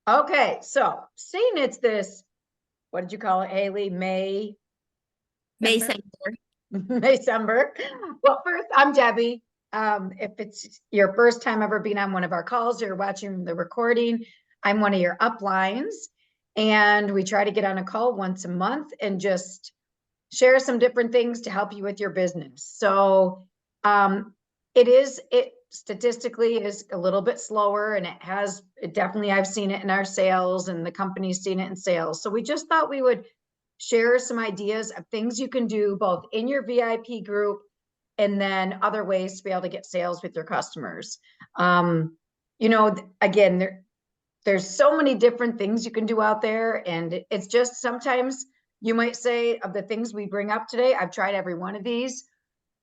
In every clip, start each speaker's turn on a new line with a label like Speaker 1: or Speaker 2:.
Speaker 1: Okay, so seeing it's this, what did you call it, Haley?
Speaker 2: Mason.
Speaker 1: December. Well, first, I'm Debbie. If it's your first time ever being on one of our calls, you're watching the recording, I'm one of your uplines. And we try to get on a call once a month and just share some different things to help you with your business. So it statistically is a little bit slower, and it definitely, I've seen it in our sales, and the company's seen it in sales. So we just thought we would share some ideas of things you can do both in your VIP group and then other ways to be able to get sales with your customers. Again, there's so many different things you can do out there, and it's just sometimes you might say, of the things we bring up today, I've tried every one of these,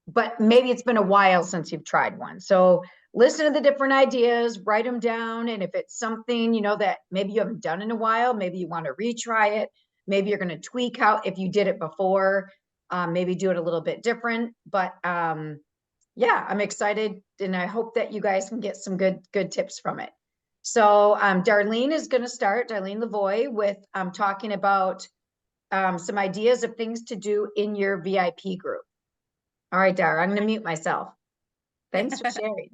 Speaker 1: but maybe it's been a while since you've tried one. So listen to the different ideas, write them down. And if it's something, that maybe you haven't done in a while, maybe you want to retry it. Maybe you're going to tweak how, if you did it before, maybe do it a little bit different. But yeah, I'm excited, and I hope that you guys can get some good tips from it. So Darlene is going to start, Darlene Lavoie, with talking about some ideas of things to do in your VIP group. All right, Dara, I'm going to mute myself. Thanks for sharing.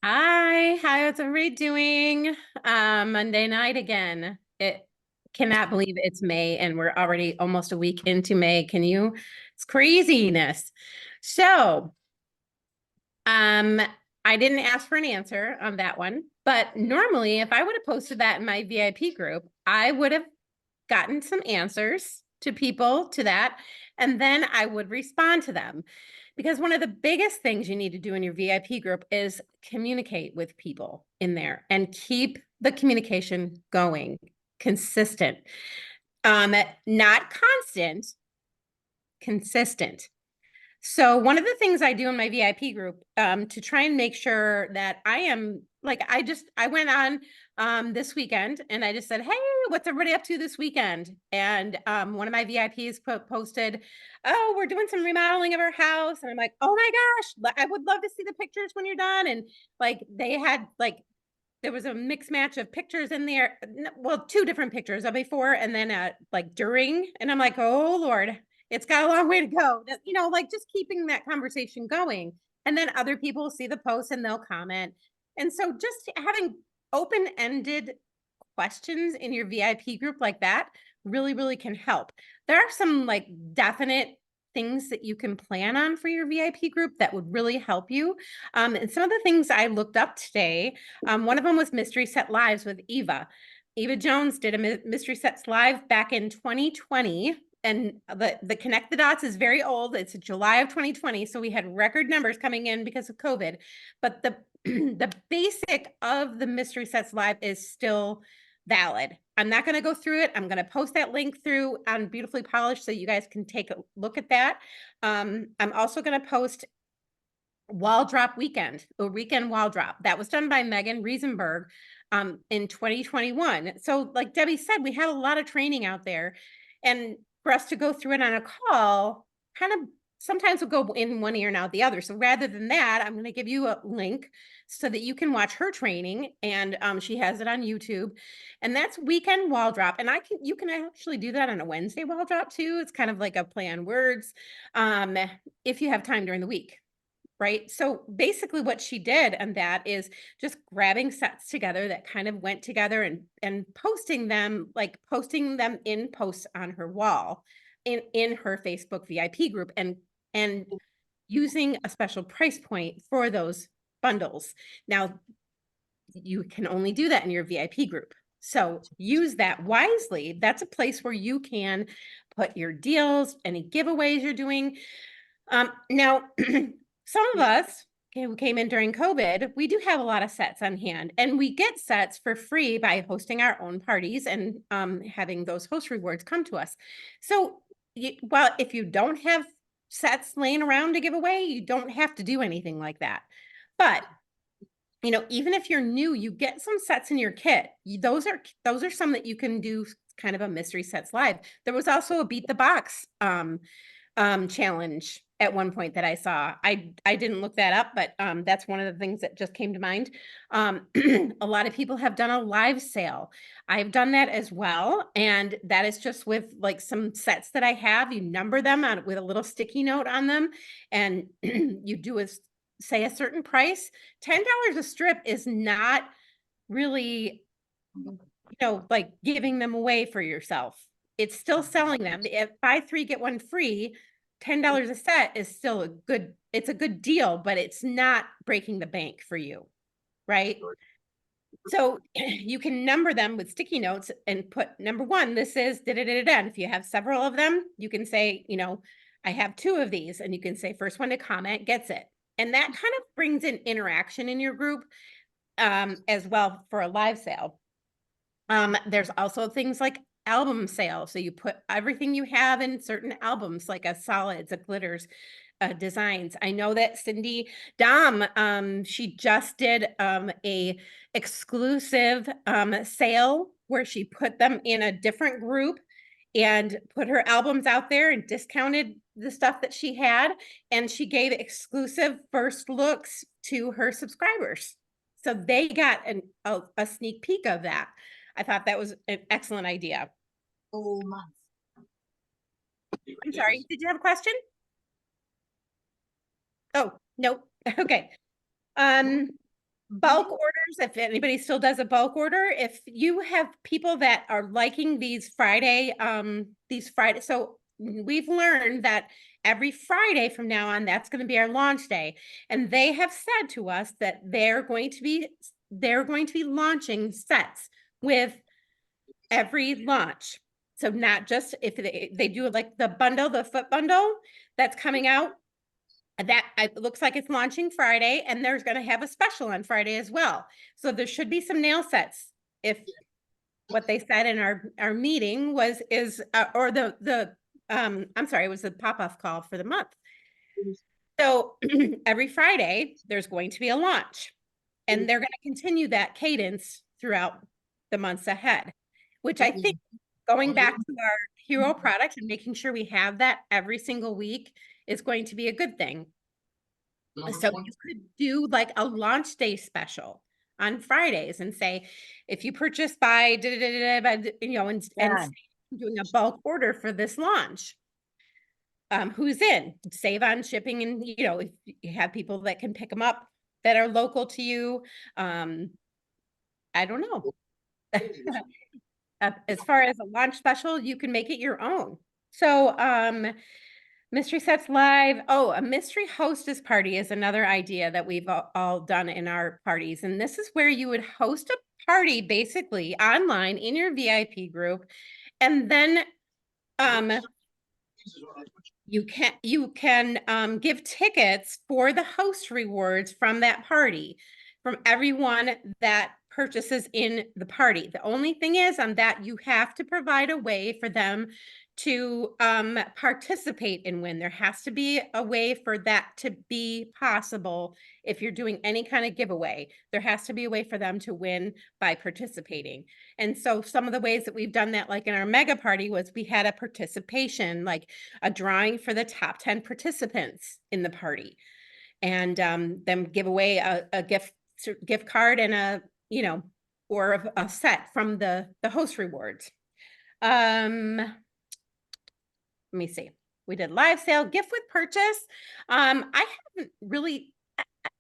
Speaker 2: Hi, how's everybody doing? Monday night again. It cannot believe it's May and we're already almost a week into May. Can you? It's craziness. So, I didn't ask for an answer on that one, but normally if I would have posted that in my VIP group, I would have gotten some answers to people to that, and then I would respond to them. Because one of the biggest things you need to do in your VIP group is communicate with people in there and keep the communication going, consistent. Not constant, consistent. So one of the things I do in my VIP group to try and make sure that I am like, I went on this weekend and I just said, hey, what's everybody up to this weekend? And one of my VIPs posted, oh, we're doing some remodeling of our house. And I'm like, oh my gosh, I would love to see the pictures when you're done. And like, they had like, there was a mixed match of pictures in there. Well, two different pictures, a before and then like during. And I'm like, oh Lord, it's got a long way to go. Like just keeping that conversation going. And then other people see the post and they'll comment. And so just having open-ended questions in your VIP group like that really, really can help. There are some like definite things that you can plan on for your VIP group that would really help you. And some of the things I looked up today, one of them was Mystery Set Lives with Eva. Eva Jones did a Mystery Sets Live back in 2020. And the Connect the Dots is very old. It's July of 2020. So we had record numbers coming in because of COVID. But the basic of the Mystery Sets Live is still valid. I'm not going to go through it. I'm going to post that link through on Beautifully Polished so you guys can take a look at that. I'm also going to post Wall Drop Weekend, a weekend wall drop. That was done by Megan Riesenberg in 2021. So like Debbie said, we have a lot of training out there. And for us to go through it on a call, kind of sometimes we'll go in one ear and out the other. So rather than that, I'm going to give you a link so that you can watch her training, and she has it on YouTube, and that's weekend wall drop. And you can actually do that on a Wednesday wall drop too. It's kind of like a play on words if you have time during the week. Right. So basically what she did and that is just grabbing sets together that kind of went together and posting them in posts on her wall in her Facebook VIP group and using a special price point for those bundles. Now, you can only do that in your VIP group. So use that wisely. That's a place where you can put your deals, any giveaways you're doing. Now, some of us who came in during COVID, we do have a lot of sets on hand, and we get sets for free by hosting our own parties and having those host rewards come to us. So, if you don't have sets laying around to give away, you don't have to do anything like that. But even if you're new, you get some sets in your kit. Those are some that you can do kind of a Mystery Sets Live. There was also a Beat the Box challenge at one point that I saw. I didn't look that up, but that's one of the things that just came to mind. A lot of people have done a live sale. I've done that as well. And that is just with like some sets that I have. You number them out with a little sticky note on them, and you do say a certain price. $10 a strip is not really, like giving them away for yourself. It's still selling them. If buy 3, get 1 free, $10 a set is still it's a good deal, but it's not breaking the bank for you, right? So you can number them with sticky notes and put number 1, this is da da da da. And if you have several of them, you can say, I have 2 of these, and you can say first one to comment gets it. And that kind of brings in interaction in your group as well for a live sale. There's also things like album sale. So you put everything you have in certain albums, like a solids, a glitters, designs. I know that Cindy Dom, she just did a exclusive sale where she put them in a different group and put her albums out there and discounted the stuff that she had. And she gave exclusive first looks to her subscribers. So they got a sneak peek of that. I thought that was an excellent idea.
Speaker 3: Whole month.
Speaker 2: I'm sorry, did you have a question? Oh, no. Okay. Bulk orders, if anybody still does a bulk order, if you have people that are liking these Friday, so we've learned that every Friday from now on, that's going to be our launch day. And they have said to us that they're going to be launching sets with every launch. So not just if they do like the bundle, the foot bundle that's coming out, that it looks like it's launching Friday, and there's going to have a special on Friday as well. So there should be some nail sets. If what they said in our meeting is or I'm sorry, it was the pop-off call for the month. So every Friday there's going to be a launch, and they're going to continue that cadence throughout the months ahead, which I think going back to our hero product and making sure we have that every single week is going to be a good thing. So you could do like a launch day special on Fridays and say, if you purchase by, and doing a bulk order for this launch, who's in, save on shipping. And, if you have people that can pick them up that are local to you, I don't know. As far as a launch special, you can make it your own. So, mystery sets live. Oh, a mystery hostess party is another idea that we've all done in our parties. And this is where you would host a party basically online in your VIP group. And then you can give tickets for the host rewards from that party, from everyone that purchases in the party. The only thing is on that, you have to provide a way for them to participate and win. There has to be a way for that to be possible. If you're doing any kind of giveaway, there has to be a way for them to win by participating. And so some of the ways that we've done that, like in our mega party, was we had a participation, like a drawing for the top 10 participants in the party, and them give away a gift card and or a set from the host rewards. Let me see. We did live sale, gift with purchase. I haven't really,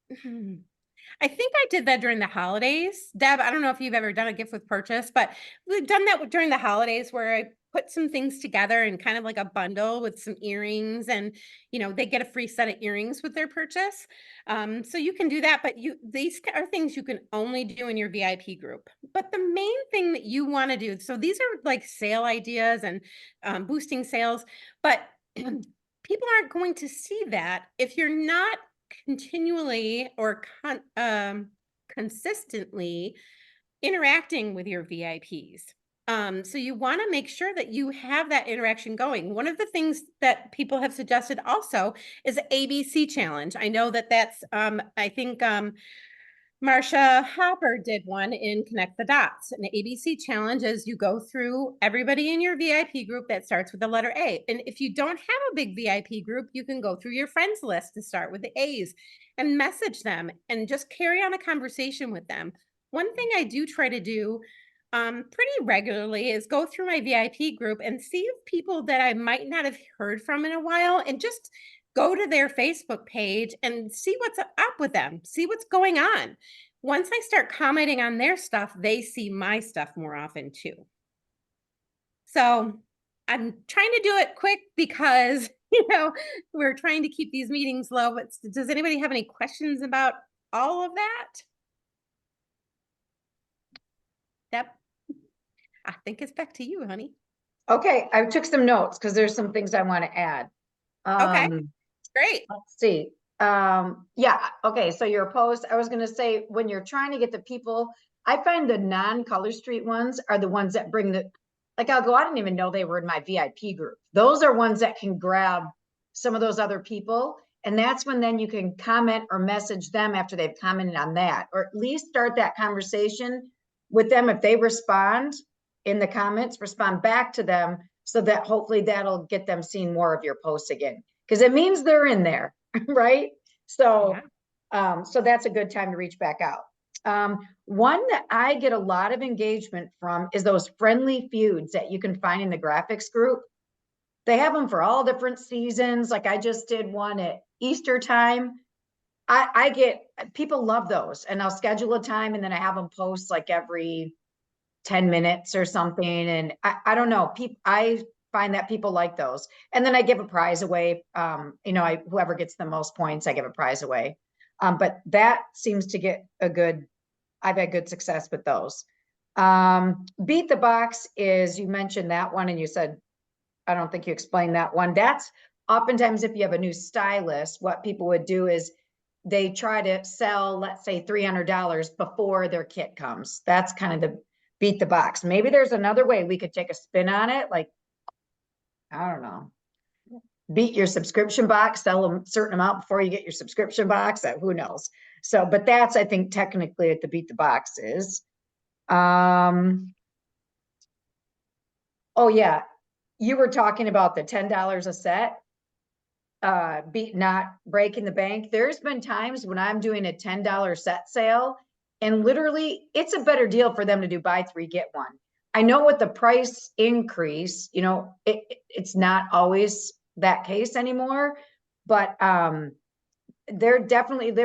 Speaker 2: I think I did that during the holidays. Deb, I don't know if you've ever done a gift with purchase, but we've done that during the holidays where I put some things together and kind of like a bundle with some earrings, and they get a free set of earrings with their purchase. So you can do that, but these are things you can only do in your VIP group. But the main thing that you want to do, so these are like sale ideas and boosting sales, but people aren't going to see that if you're not continually or consistently interacting with your VIPs. So you want to make sure that you have that interaction going. One of the things that people have suggested also is ABC challenge. I know that that's, I think Marsha Hopper did one in Connect the Dots. An ABC challenge is you go through everybody in your VIP group that starts with the letter A. And if you don't have a big VIP group, you can go through your friends list to start with the A's and message them and just carry on a conversation with them. One thing I do try to do pretty regularly is go through my VIP group and see if people that I might not have heard from in a while and just go to their Facebook page and see what's up with them, see what's going on. Once I start commenting on their stuff, they see my stuff more often too. So I'm trying to do it quick because, we're trying to keep these meetings low. But does anybody have any questions about all of that? Yep. I think it's back to you, honey.
Speaker 1: Okay, I took some notes because there's some things I want to add.
Speaker 2: Okay, great.
Speaker 1: Let's see. Yeah, okay, so your post, I was gonna say, when you're trying to get the people, I find the non-Color Street ones are the ones that bring like I'll go, I didn't even know they were in my VIP group. Those are ones that can grab some of those other people. And that's when then you can comment or message them after they've commented on that, or at least start that conversation with them. If they respond in the comments, respond back to them so that hopefully that'll get them seeing more of your posts again. Because it means they're in there, right? So, so that's a good time to reach back out. One that I get a lot of engagement from is those friendly feuds that you can find in the graphics group. They have them for all different seasons. Like I just did one at Easter time. I get, people love those, and I'll schedule a time and then I have them post like every 10 minutes or something. And I don't know, I find that people like those. And then I give a prize away. Whoever gets the most points, I give a prize away. But that seems to get I've had good success with those. Beat the Box is, you mentioned that one and you said, I don't think you explained that one. That's oftentimes if you have a new stylist, what people would do is they try to sell, let's say $300 before their kit comes. That's kind of the Beat the Box. Maybe there's another way we could take a spin on it. Like, I don't know, beat your subscription box, sell a certain amount before you get your subscription box. Who knows? So, but that's, I think, technically what the Beat the Box is. Oh yeah, you were talking about the $10 a set, not breaking the bank. There's been times when I'm doing a $10 set sale and literally it's a better deal for them to do buy three, get one. I know with the price increase, it's not always that case anymore, but there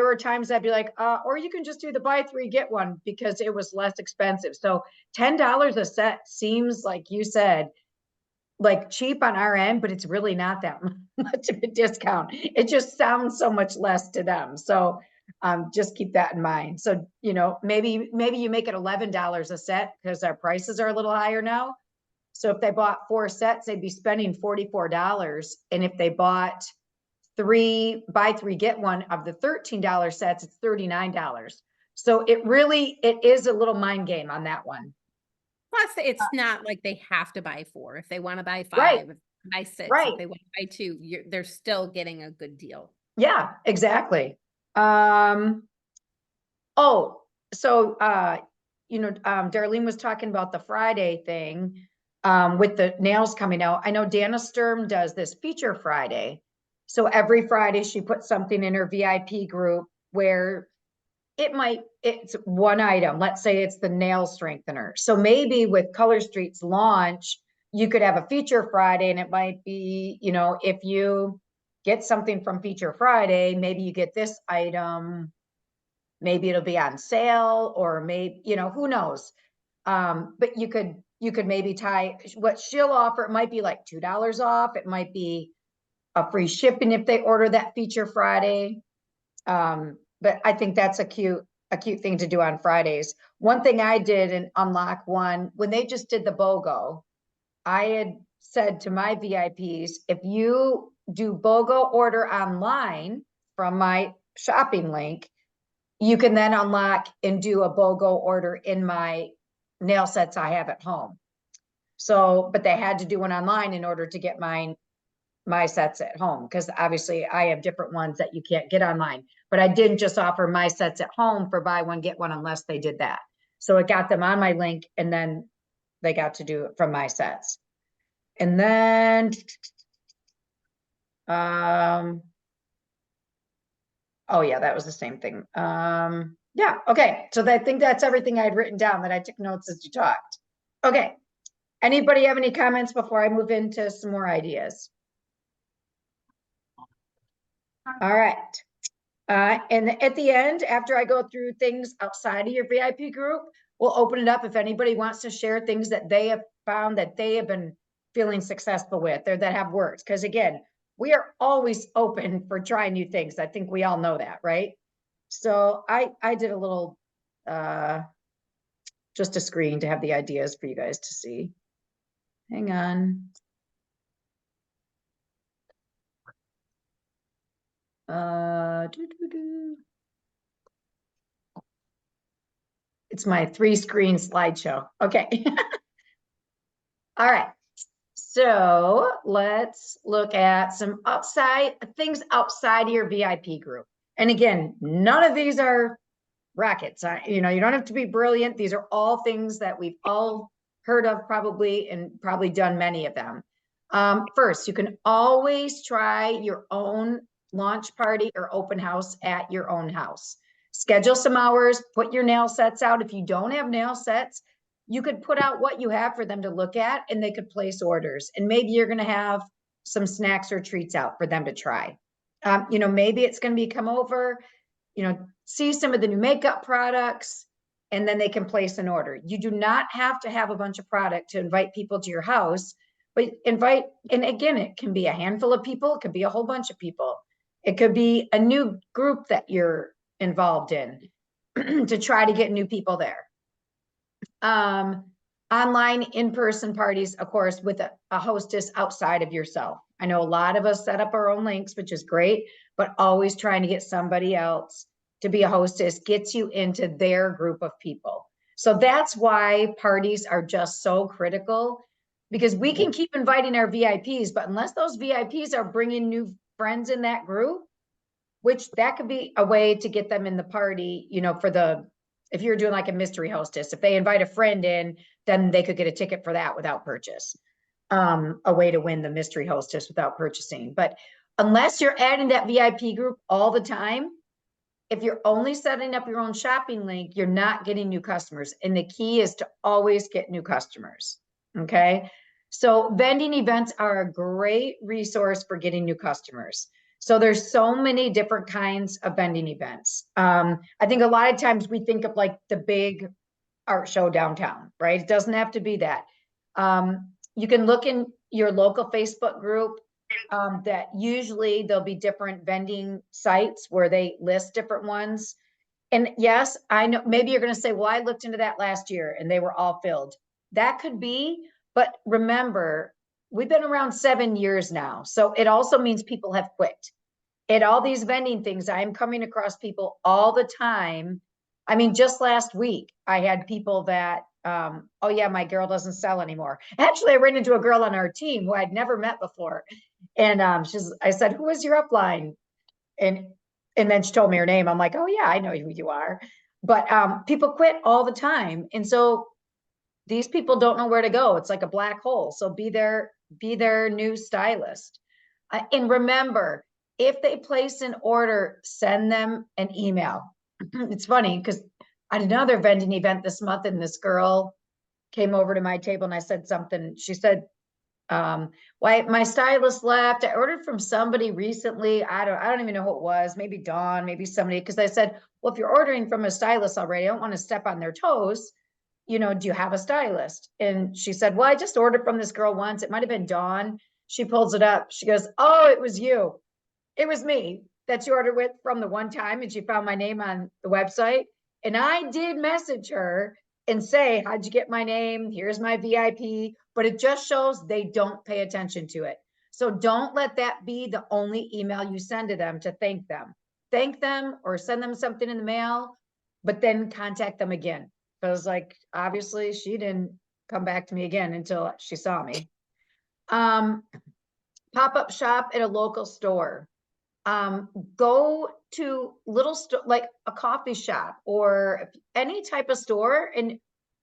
Speaker 1: were times I'd be like, or you can just do the buy three, get one because it was less expensive. So $10 a set seems, like you said, like cheap on our end, but it's really not that much of a discount. It just sounds so much less to them. So just keep that in mind. So, maybe you make it $11 a set because our prices are a little higher now. So if they bought 4 sets, they'd be spending $44. And if they bought buy three, get one of the $13 sets, it's $39. So it is a little mind game on that one.
Speaker 2: Plus, it's not like they have to buy 4. If they want to buy 5,
Speaker 1: right.
Speaker 2: if they buy 6,
Speaker 1: right.
Speaker 2: if they want to buy 2, they're still getting a good deal.
Speaker 1: Yeah, exactly. Darlene was talking about the Friday thing with the nails coming out. I know Dana Sturm does this feature Friday. So every Friday she puts something in her VIP group where it's one item. Let's say it's the nail strengthener. So maybe with Color Street's launch, you could have a feature Friday, and it might be, if you get something from Feature Friday, maybe you get this item, maybe it'll be on sale, or maybe, who knows? But you could maybe tie what she'll offer. It might be like $2 off. It might be a free shipping if they order that Feature Friday. But I think that's a cute thing to do on Fridays. One thing I did in Unlock One, when they just did the BOGO, I had said to my VIPs, if you do BOGO order online from my shopping link, you can then unlock and do a BOGO order in my nail sets I have at home. So, but they had to do one online in order to get my sets at home, because obviously I have different ones that you can't get online. but I didn't just offer my sets at home for buy one, get one unless they did that. So it got them on my link and then they got to do it from my sets. And then, oh yeah, that was the same thing. Yeah, okay. So I think that's everything I had written down that I took notes as you talked. Okay. Anybody have any comments before I move into some more ideas? All right. And at the end, after I go through things outside of your VIP group, we'll open it up if anybody wants to share things that they have found that they have been feeling successful with or that have worked. Because again, we are always open for trying new things. I think we all know that, right? So I did a little, just a screen to have the ideas for you guys to see. Hang on. It's my 3-screen slideshow. Okay. All right. So let's look at some things outside of your VIP group. And again, none of these are rockets. You don't have to be brilliant. These are all things that we've all heard of probably and probably done many of them. First, you can always try your own launch party or open house at your own house. Schedule some hours, put your nail sets out. If you don't have nail sets, you could put out what you have for them to look at and they could place orders. And maybe you're going to have some snacks or treats out for them to try. Maybe it's going to be come over, see some of the new makeup products, and then they can place an order. You do not have to have a bunch of product to invite people to your house, but invite, and again, it can be a handful of people. It could be a whole bunch of people. It could be a new group that you're involved in to try to get new people there. Online in-person parties, of course, with a hostess outside of yourself. I know a lot of us set up our own links, which is great, but always trying to get somebody else to be a hostess gets you into their group of people. So that's why parties are just so critical, because we can keep inviting our VIPs, but unless those VIPs are bringing new friends in that group, which that could be a way to get them in the party, if you're doing like a mystery hostess, if they invite a friend in, then they could get a ticket for that without purchase. A way to win the mystery hostess without purchasing. But unless you're adding that VIP group all the time, if you're only setting up your own shopping link, you're not getting new customers. And the key is to always get new customers. Okay. So vending events are a great resource for getting new customers. So there's so many different kinds of vending events. I think a lot of times we think of like the big art show downtown, right? It doesn't have to be that. You can look in your local Facebook group that usually there'll be different vending sites where they list different ones. And yes, I know maybe you're going to say, well, I looked into that last year and they were all filled. That could be, but remember, we've been around 7 years now. So it also means people have quit. At all these vending things, I'm coming across people all the time. I mean, just last week, I had people that, oh yeah, my girl doesn't sell anymore. Actually, I ran into a girl on our team who I'd never met before. And I said, who is your upline? And then she told me her name. I'm like, oh yeah, I know who you are. But people quit all the time. And so these people don't know where to go. It's like a black hole. So be their new stylist. And remember, if they place an order, send them an email. It's funny because I had another vending event this month and this girl came over to my table and I said something. She said, why my stylist left. I ordered from somebody recently. I don't even know who it was. Maybe Dawn, maybe somebody. Because I said, well, if you're ordering from a stylist already, I don't want to step on their toes. Do you have a stylist? And she said, well, I just ordered from this girl once. It might've been Dawn. She pulls it up. She goes, oh, it was you. It was me that you ordered with from the one time. And she found my name on the website. And I did message her and say, how'd you get my name? Here's my VIP. But it just shows they don't pay attention to it. So don't let that be the only email you send to them to thank them. Thank them or send them something in the mail, but then contact them again. Because obviously she didn't come back to me again until she saw me. Pop-up shop at a local store. Go to little store, like a coffee shop or any type of store, and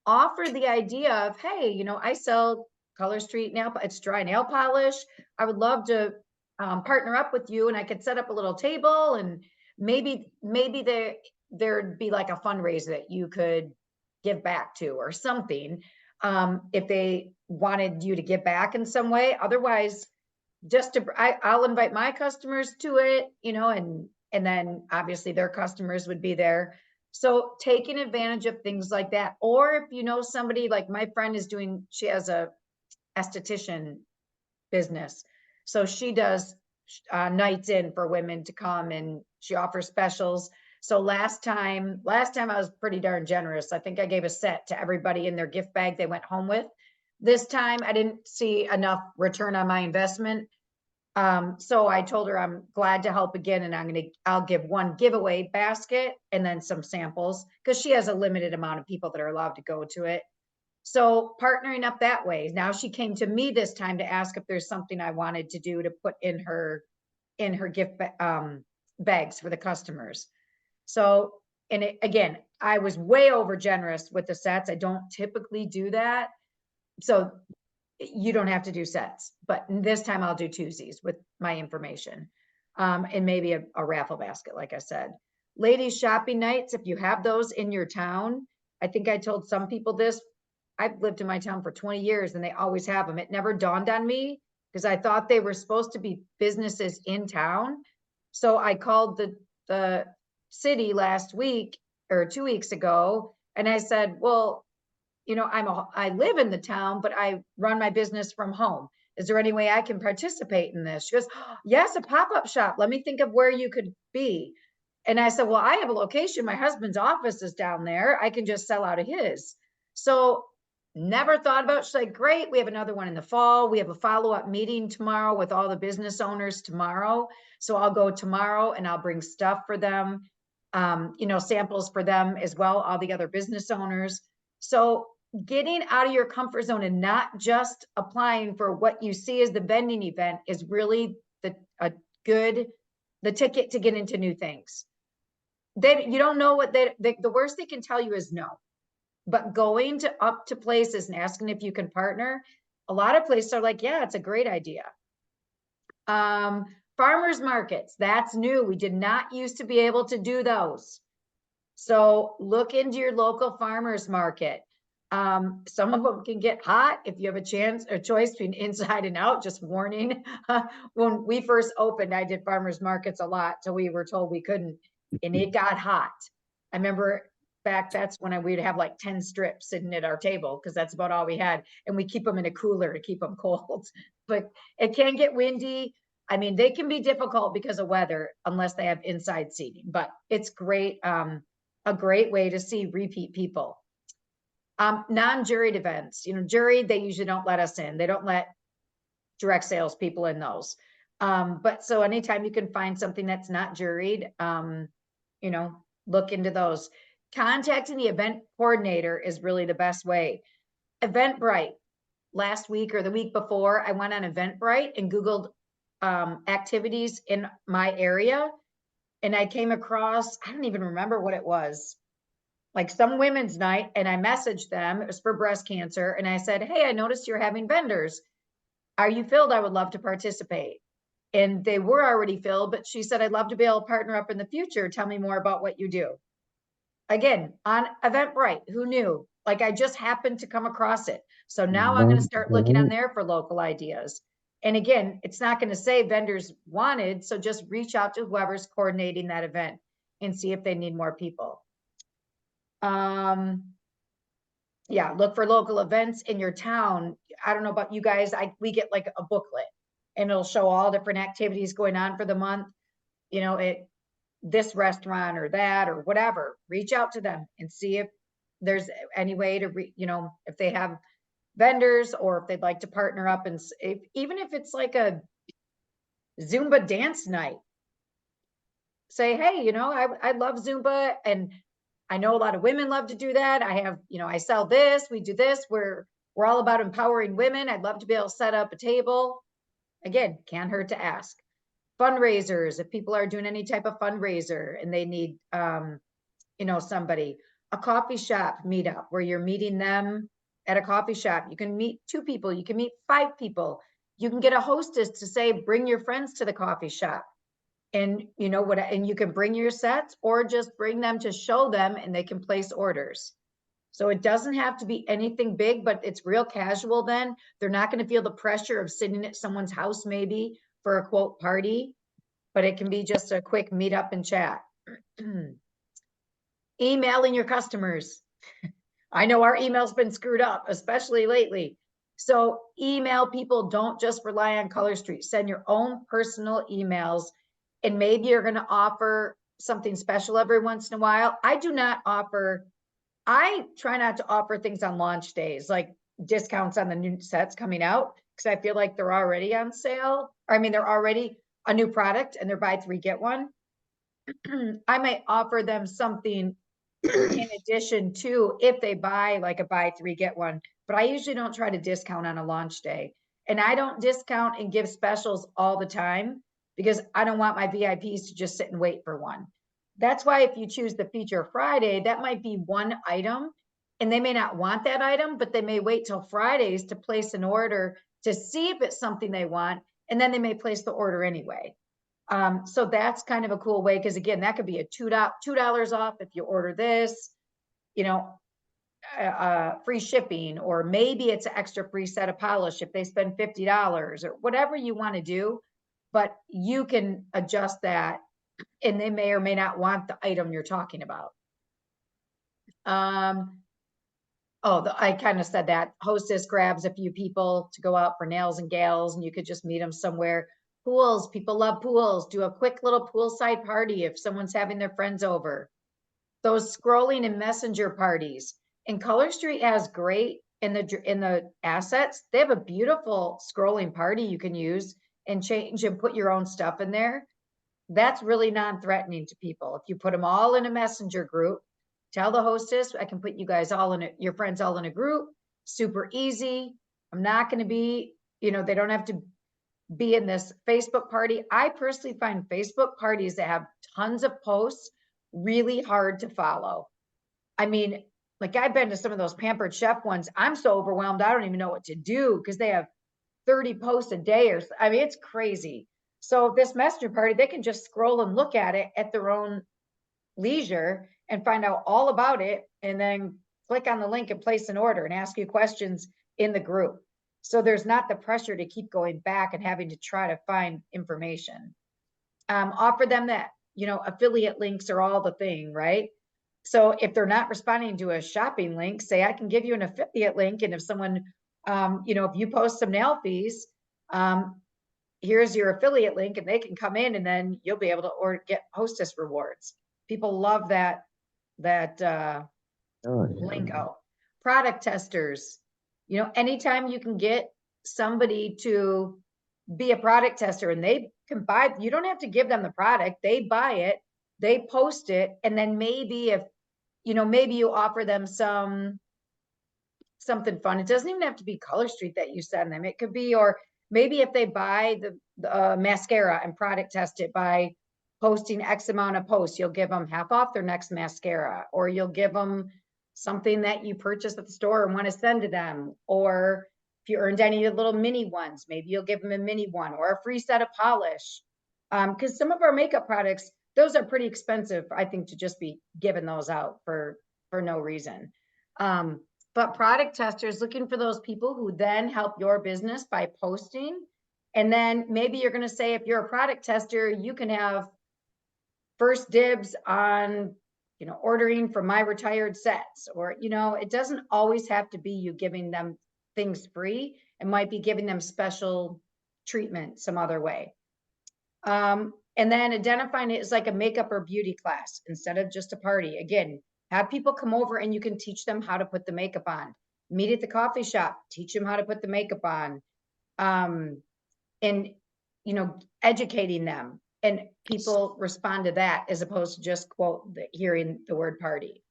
Speaker 1: offer the idea of, hey, I sell Color Street nail, it's dry nail polish. I would love to partner up with you, and I could set up a little table, and maybe there'd be like a fundraiser that you could give back to or something, if they wanted you to give back in some way. Otherwise, I'll invite my customers to it, and then obviously their customers would be there. So taking advantage of things like that, or if somebody, like my friend she has a esthetician business, so she does nights in for women to come, and she offers specials. So last time I was pretty darn generous. I think I gave a set to everybody in their gift bag they went home with. This time I didn't see enough return on my investment. So I told her I'm glad to help again, and I'll give one giveaway basket and then some samples, because she has a limited amount of people that are allowed to go to it. So partnering up that way. Now she came to me this time to ask if there's something I wanted to do to put in her gift bags for the customers. So, and again, I was way over generous with the sets. I don't typically do that. So you don't have to do sets, but this time I'll do twosies with my information, and maybe a raffle basket, like I said. Ladies shopping nights, if you have those in your town, I think I told some people this. I've lived in my town for 20 years and they always have them. It never dawned on me because I thought they were supposed to be businesses in town. So I called the city last week or 2 weeks ago, and I said, well, I live in the town, but I run my business from home. Is there any way I can participate in this? She goes, yes, a pop-up shop. Let me think of where you could be. And I said, well, I have a location. My husband's office is down there. I can just sell out of his. So never thought about it. She's like, great. We have another one in the fall. We have a follow-up meeting tomorrow with all the business owners tomorrow. So I'll go tomorrow and I'll bring stuff for them, samples for them as well, all the other business owners. So getting out of your comfort zone and not just applying for what you see as the vending event is really the ticket to get into new things. You don't know what the worst they can tell you is no. But going up to places and asking if you can partner, a lot of places are like, yeah, it's a great idea. Farmers markets, that's new. We did not used to be able to do those. So look into your local farmers market. Some of them can get hot if you have a choice between inside and out, just warning. When we first opened, I did farmers markets a lot till we were told we couldn't, and it got hot. I remember that's when we'd have like 10 strips sitting at our table because that's about all we had. And we keep them in a cooler to keep them cold, but it can get windy. I mean, they can be difficult because of weather unless they have inside seating, but it's great. A great way to see repeat people. Non-juried events, jury, they usually don't let us in. They don't let direct sales people in those. But so anytime you can find something that's not juried, look into those. Contacting the event coordinator is really the best way. Eventbrite, last week or the week before, I went on Eventbrite and Googled activities in my area. And I came across, I don't even remember what it was, like some women's night. And I messaged them, it was for breast cancer. And I said, hey, I noticed you're having vendors. Are you filled? I would love to participate. And they were already filled, but she said, I'd love to be able to partner up in the future. Tell me more about what you do. Again, on Eventbrite, who knew? Like I just happened to come across it. So now I'm going to start looking on there for local ideas. And again, it's not going to say vendors wanted. So just reach out to whoever's coordinating that event and see if they need more people. Yeah, look for local events in your town. I don't know about you guys. We get like a booklet and it'll show all different activities going on for the month. This restaurant or that or whatever, reach out to them and see if there's any way to, if they have vendors or if they'd like to partner up, and even if it's like a Zumba dance night, say, hey, I love Zumba and I know a lot of women love to do that. I have, I sell this, we do this. We're all about empowering women. I'd love to be able to set up a table. Again, can't hurt to ask. fundraisers, if people are doing any type of fundraiser and they need, you know, somebody, a coffee shop meetup where you're meeting them at a coffee shop. You can meet 2 people, you can meet 5 people. You can get a hostess to say, bring your friends to the coffee shop. And you know what, and you can bring your sets or just bring them to show them and they can place orders. So it doesn't have to be anything big, but it's real casual then. They're not going to feel the pressure of sitting at someone's house maybe for a quote party, but it can be just a quick meet up and chat. Emailing your customers. I know our email's been screwed up, especially lately. So email people, don't just rely on Color Street. Send your own personal emails, and maybe you're going to offer something special every once in a while. I try not to offer things on launch days, like discounts on the new sets coming out, because I feel like they're already on sale. I mean, they're already a new product and they're buy 3, get 1. I might offer them something in addition to if they buy like a buy 3, get 1, but I usually don't try to discount on a launch day. And I don't discount and give specials all the time because I don't want my VIPs to just sit and wait for one. That's why if you choose the feature Friday, that might be one item and they may not want that item, but they may wait till Fridays to place an order to see if it's something they want. And then they may place the order anyway. So that's kind of a cool way. Cause again, that could be a $2 off if you order this, you know, free shipping, or maybe it's an extra free set of polish if they spend $50 or whatever you want to do, but you can adjust that and they may or may not want the item you're talking about. I kind of said that hostess grabs a few people to go out for nails and gals, and you could just meet them somewhere. Pools, people love pools. Do a quick little poolside party if someone's having their friends over. Those scrolling and messenger parties. And Color Street has great in the assets. They have a beautiful scrolling party you can use and change and put your own stuff in there. That's really non-threatening to people. If you put them all in a messenger group, tell the hostess, I can put you guys all in your friends all in a group, super easy. I'm not going to be, you know, they don't have to be in this Facebook party. I personally find Facebook parties that have tons of posts really hard to follow. I mean, like I've been to some of those Pampered Chef ones. I'm so overwhelmed. I don't even know what to do because they have 30 posts a day or I mean, it's crazy. So this messenger party, they can just scroll and look at it at their own leisure and find out all about it and then click on the link and place an order and ask you questions in the group. So there's not the pressure to keep going back and having to try to find information. Offer them that, you know, affiliate links are all the thing, right? So if they're not responding to a shopping link, say, I can give you an affiliate link. And if someone, you know, if you post some nail fees, here's your affiliate link and they can come in and then you'll be able to get hostess rewards. People love that lingo. Product testers, you know, anytime you can get somebody to be a product tester and they can buy, you don't have to give them the product, they buy it, they post it, and then maybe if, you know, maybe you offer them something fun. It doesn't even have to be Color Street that you send them. It could be, or maybe if they buy the mascara and product test it by posting X amount of posts, you'll give them half off their next mascara, or you'll give them something that you purchased at the store and want to send to them. Or if you earned any little mini ones, maybe you'll give them a mini one or a free set of polish. Because some of our makeup products, those are pretty expensive, I think, to just be giving those out for no reason. But product testers, looking for those people who then help your business by posting. And then maybe you're going to say, if you're a product tester, you can have first dibs on, you know, ordering from My Retired Sets, or, you know, it doesn't always have to be you giving them things free. It might be giving them special treatment some other way. And then identifying it as like a makeup or beauty class instead of just a party. Again, have people come over and you can teach them how to put the makeup on. Meet at the coffee shop, teach them how to put the makeup on. And, you know, educating them, and people respond to that as opposed to just hearing the word party.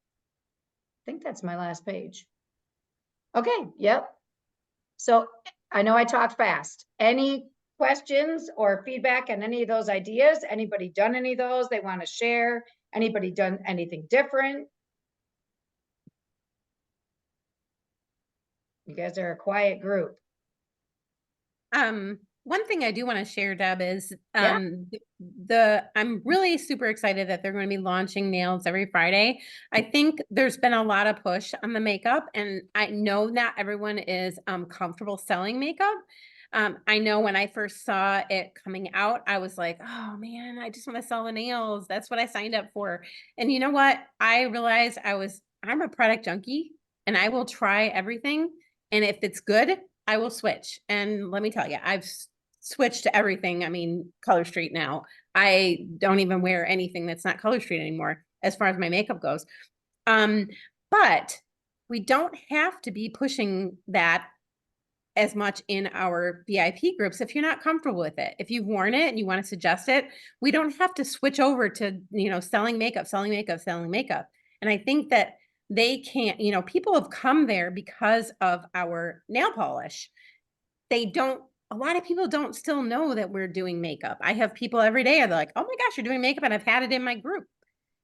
Speaker 1: I think that's my last page. Okay, yep. So I know I talked fast. Any questions or feedback on any of those ideas? Anybody done any of those they want to share? Anybody done anything different? You guys are a quiet group.
Speaker 2: One thing I do want to share, Deb, is
Speaker 1: Yeah.
Speaker 2: I'm really super excited that they're going to be launching nails every Friday. I think there's been a lot of push on the makeup, and I know not everyone is comfortable selling makeup. I know when I first saw it coming out, I was like, oh man, I just want to sell the nails. That's what I signed up for. And you know what? I realized I'm a product junkie and I will try everything. And if it's good, I will switch. And let me tell you, I've switched to everything. I mean, Color Street now. I don't even wear anything that's not Color Street anymore as far as my makeup goes. Um, but we don't have to be pushing that as much in our VIP groups if you're not comfortable with it. If you've worn it and you want to suggest it, we don't have to switch over to, selling makeup, selling makeup, selling makeup. And I think that they can't, people have come there because of our nail polish. A lot of people don't still know that we're doing makeup. I have people every day, they're like, oh my gosh, you're doing makeup, and I've had it in my group.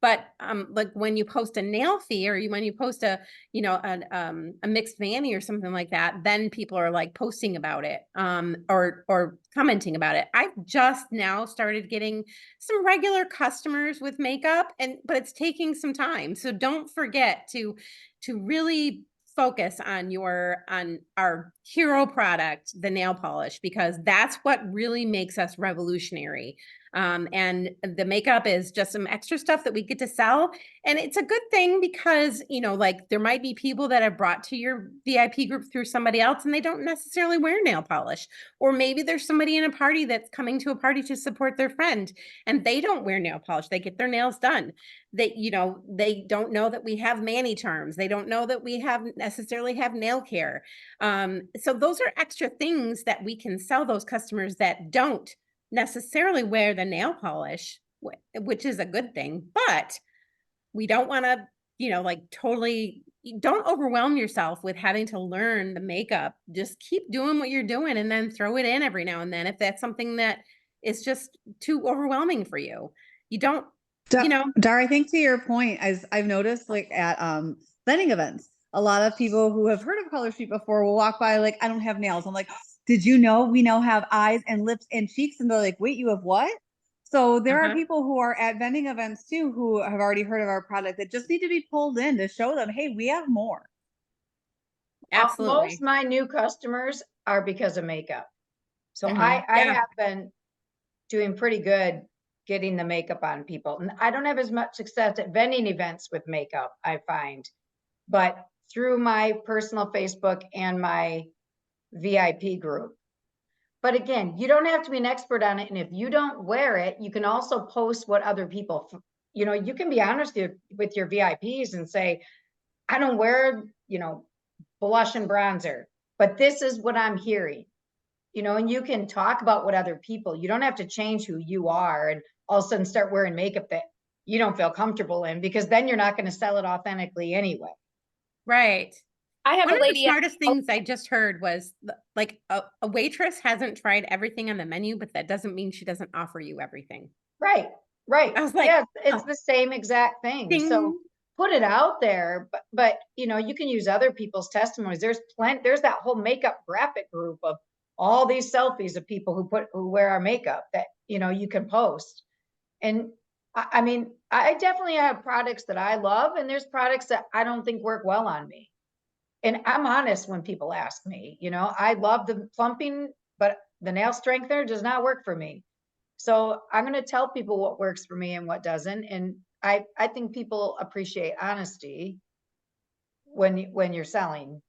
Speaker 2: But like when you post a nail fee, or when you post a mixed mani or something like that, then people are like posting about it, or commenting about it. I've just now started getting some regular customers with makeup, but it's taking some time. So don't forget to really focus on our hero product, the nail polish, because that's what really makes us revolutionary. And the makeup is just some extra stuff that we get to sell. And it's a good thing because, like there might be people that are brought to your VIP group through somebody else and they don't necessarily wear nail polish. Or maybe there's somebody in a party that's coming to a party to support their friend and they don't wear nail polish. They get their nails done. They don't know that we have mani charms. They don't know that we necessarily have nail care. So those are extra things that we can sell those customers that don't necessarily wear the nail polish, which is a good thing, but we don't want to, like totally don't overwhelm yourself with having to learn the makeup. Just keep doing what you're doing and then throw it in every now and then if that's something that is just too overwhelming for you. You don't,
Speaker 3: Dar, I think to your point, as I've noticed, like at vending events, a lot of people who have heard of Color Street before will walk by like, I don't have nails. I'm like, did you know we now have eyes and lips and cheeks? And they're like, wait, you have what? So there are people who are at vending events too who have already heard of our product that just need to be pulled in to show them, hey, we have more.
Speaker 2: Absolutely.
Speaker 1: Most of my new customers are because of makeup. So I
Speaker 2: Yeah.
Speaker 1: have been doing pretty good getting the makeup on people. And I don't have as much success at vending events with makeup, I find. But through my personal Facebook and my VIP group. But again, you don't have to be an expert on it. And if you don't wear it, you can also post what other people, you can be honest with your VIPs and say, I don't wear, blush and bronzer, but this is what I'm hearing, and you can talk about what other people, you don't have to change who you are and all of a sudden start wearing makeup that you don't feel comfortable in, because then you're not going to sell it authentically anyway.
Speaker 2: Right.
Speaker 4: I have
Speaker 2: One
Speaker 4: a
Speaker 2: of the
Speaker 4: lady.
Speaker 2: smartest things I just heard was like a waitress hasn't tried everything on the menu, but that doesn't mean she doesn't offer you everything.
Speaker 1: Right.
Speaker 2: I was like,
Speaker 1: yeah, it's the same exact thing.
Speaker 2: ding.
Speaker 1: So put it out there, but you can use other people's testimonies. There's that whole makeup graphic group of all these selfies of people who wear our makeup that you can post. And I mean, I definitely have products that I love, and there's products that I don't think work well on me. And I'm honest when people ask me, I love the plumping, but the nail strengthener does not work for me. So I'm going to tell people what works for me and what doesn't. And I think people appreciate honesty when you're selling.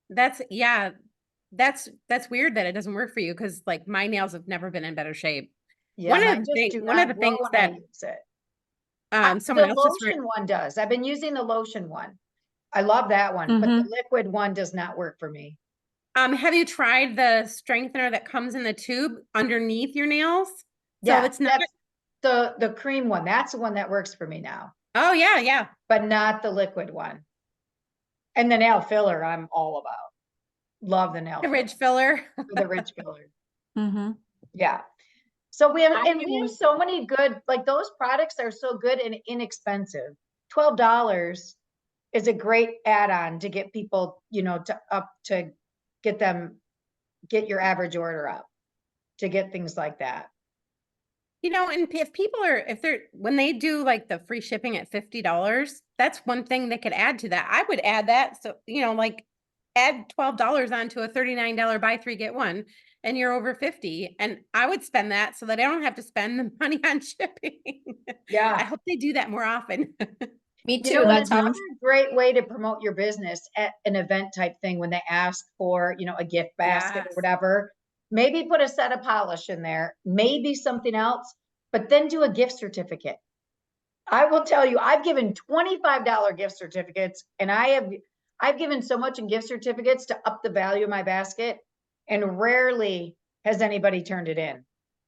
Speaker 2: That's weird that it doesn't work for you, because like my nails have never been in better shape.
Speaker 1: Yeah,
Speaker 2: One of the things that someone
Speaker 1: the
Speaker 2: else just
Speaker 1: lotion one does. I've been using the lotion one. I love that one, but the liquid one does not work for me.
Speaker 2: Have you tried the strengthener that comes in the tube underneath your nails?
Speaker 1: Yeah,
Speaker 2: so it's not
Speaker 1: the cream one. That's the one that works for me now.
Speaker 2: Oh yeah.
Speaker 1: But not the liquid one. And the nail filler I'm all about. love the nail
Speaker 2: The ridge
Speaker 1: filler,
Speaker 2: filler.
Speaker 1: for the ridge filler.
Speaker 3: Mm-hmm.
Speaker 1: Yeah. So we have,
Speaker 4: I
Speaker 1: and we have
Speaker 4: use-
Speaker 1: so many good, like those products are so good and inexpensive. $12 is a great add-on to get people, you know, to get them, get your average order up, to get things like that.
Speaker 2: You know, and if people are, if they're, when they do like the free shipping at $50, that's one thing they could add to that. I would add that. So, you know, like add $12 onto a $39 buy three, get one, and you're over 50. And I would spend that so that I don't have to spend the money on shipping. I
Speaker 1: Yeah.
Speaker 2: hope they do that more often.
Speaker 4: Me
Speaker 1: You
Speaker 4: too.
Speaker 1: know,
Speaker 4: That's
Speaker 1: another
Speaker 4: how
Speaker 1: great way to promote your business at an event type thing when they ask for, you know, a gift basket or
Speaker 2: Yes.
Speaker 1: whatever. Maybe put a set of polish in there, maybe something else, but then do a gift certificate. I will tell you, I've given $25 gift certificates and I've given so much in gift certificates to up the value of my basket, and rarely has anybody turned it in.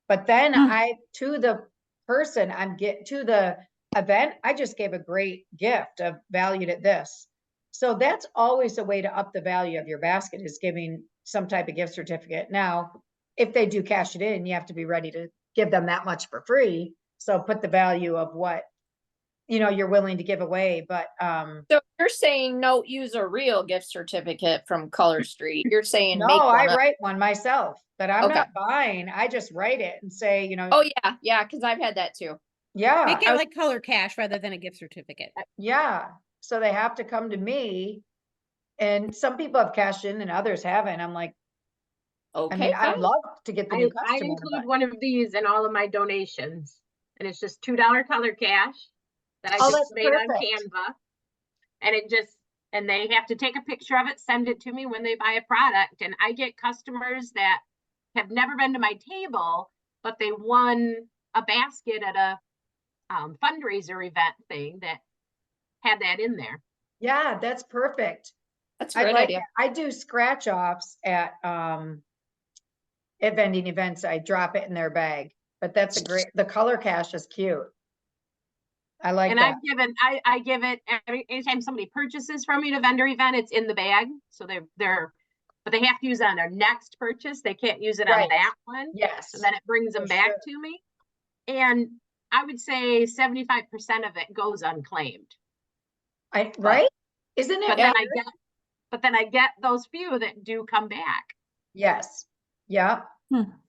Speaker 1: But then
Speaker 3: Hmm.
Speaker 1: to the person to the event, I just gave a great gift of valued at this. So that's always a way to up the value of your basket, is giving some type of gift certificate. Now, if they do cash it in, you have to be ready to give them that much for free. So put the value of what, you know, you're willing to give away. But
Speaker 4: So you're saying no, use a real gift certificate from Color Street. You're saying
Speaker 1: no,
Speaker 4: make
Speaker 1: I
Speaker 4: one up.
Speaker 1: write one myself that I'm
Speaker 4: Okay.
Speaker 1: not buying. I just write it and say, you know,
Speaker 4: Oh yeah, yeah, because I've had that too.
Speaker 1: yeah,
Speaker 2: Make it like color cash rather than a gift certificate.
Speaker 1: yeah. So they have to come to me. And some people have cashed in and others haven't. I'm like, I
Speaker 4: Okay,
Speaker 1: mean, I'd
Speaker 4: fine.
Speaker 1: love to get the new
Speaker 5: I
Speaker 1: customer,
Speaker 5: include
Speaker 1: but
Speaker 5: one of these in all of my donations, and it's just $2 color cash that I
Speaker 1: Oh,
Speaker 5: just
Speaker 1: that's
Speaker 5: made on
Speaker 1: perfect.
Speaker 5: Canva. And and they have to take a picture of it, send it to me when they buy a product. And I get customers that have never been to my table, but they won a basket at a fundraiser event thing that had that in there.
Speaker 1: yeah, that's perfect.
Speaker 4: That's a
Speaker 1: I
Speaker 4: great
Speaker 1: like
Speaker 4: idea.
Speaker 1: it. I do scratch offs at vending events. I drop it in their bag, but that's a great, the color cash is cute. I like
Speaker 5: And
Speaker 1: that.
Speaker 5: I give it anytime somebody purchases from me at a vendor event, it's in the bag. So but they have to use it on their next purchase. They can't use it on
Speaker 1: Right.
Speaker 5: that one.
Speaker 1: Yes.
Speaker 5: And then it brings them
Speaker 1: For
Speaker 5: back
Speaker 1: sure.
Speaker 5: to me. And I would say 75% of it goes unclaimed.
Speaker 1: Right? Isn't it?
Speaker 5: But
Speaker 4: Yeah.
Speaker 5: then I get those few that do come back.
Speaker 1: Yes. Yeah.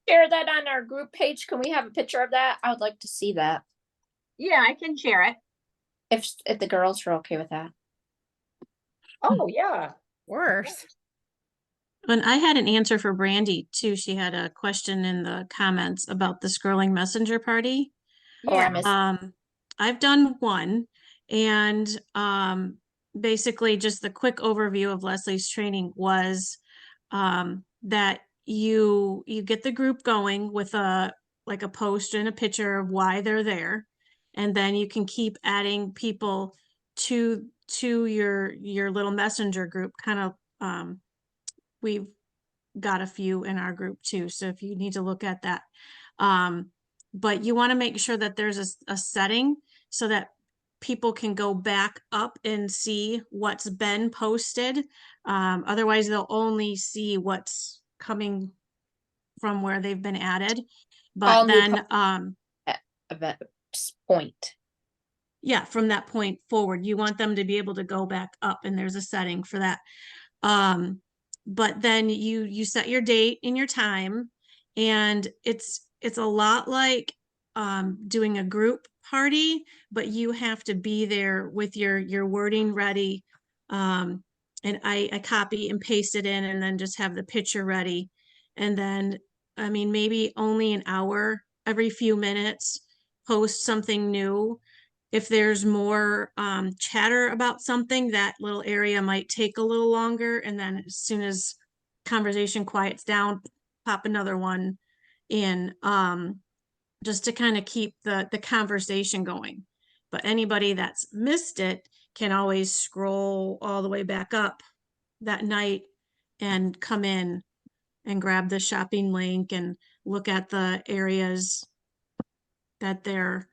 Speaker 4: Share that on our group page. Can we have a picture of that? I would like to see that.
Speaker 5: Yeah, I can share it.
Speaker 4: If the girls are okay with that.
Speaker 1: Oh, yeah.
Speaker 2: Worse.
Speaker 6: And I had an answer for Brandy too. She had a question in the comments about the scrolling messenger party.
Speaker 4: Oh, I
Speaker 2: Yeah.
Speaker 4: missed.
Speaker 6: I've done one, and basically just the quick overview of Leslie's training was that you get the group going with a post and a picture of why they're there, and then you can keep adding people to your little messenger group. Kind of we've got a few in our group too, so if you need to look at that. But you want to make sure that there's a setting so that people can go back up and see what's been posted. Otherwise they'll only see what's coming from where they've been added.
Speaker 4: All
Speaker 6: But
Speaker 4: new
Speaker 6: then
Speaker 4: Event point.
Speaker 6: yeah, from that point forward, you want them to be able to go back up, and there's a setting for that. But then you set your date and your time, and it's a lot like doing a group party, but you have to be there with your wording ready. And I copy and paste it in, and then just have the picture ready. And then, I mean, maybe only an hour every few minutes, post something new. If there's more chatter about something, that little area might take a little longer. And then as soon as conversation quiets down, pop another one in, just to kind of keep the conversation going. But anybody that's missed it can always scroll all the way back up that night and come in and grab the shopping link and look at the areas that they're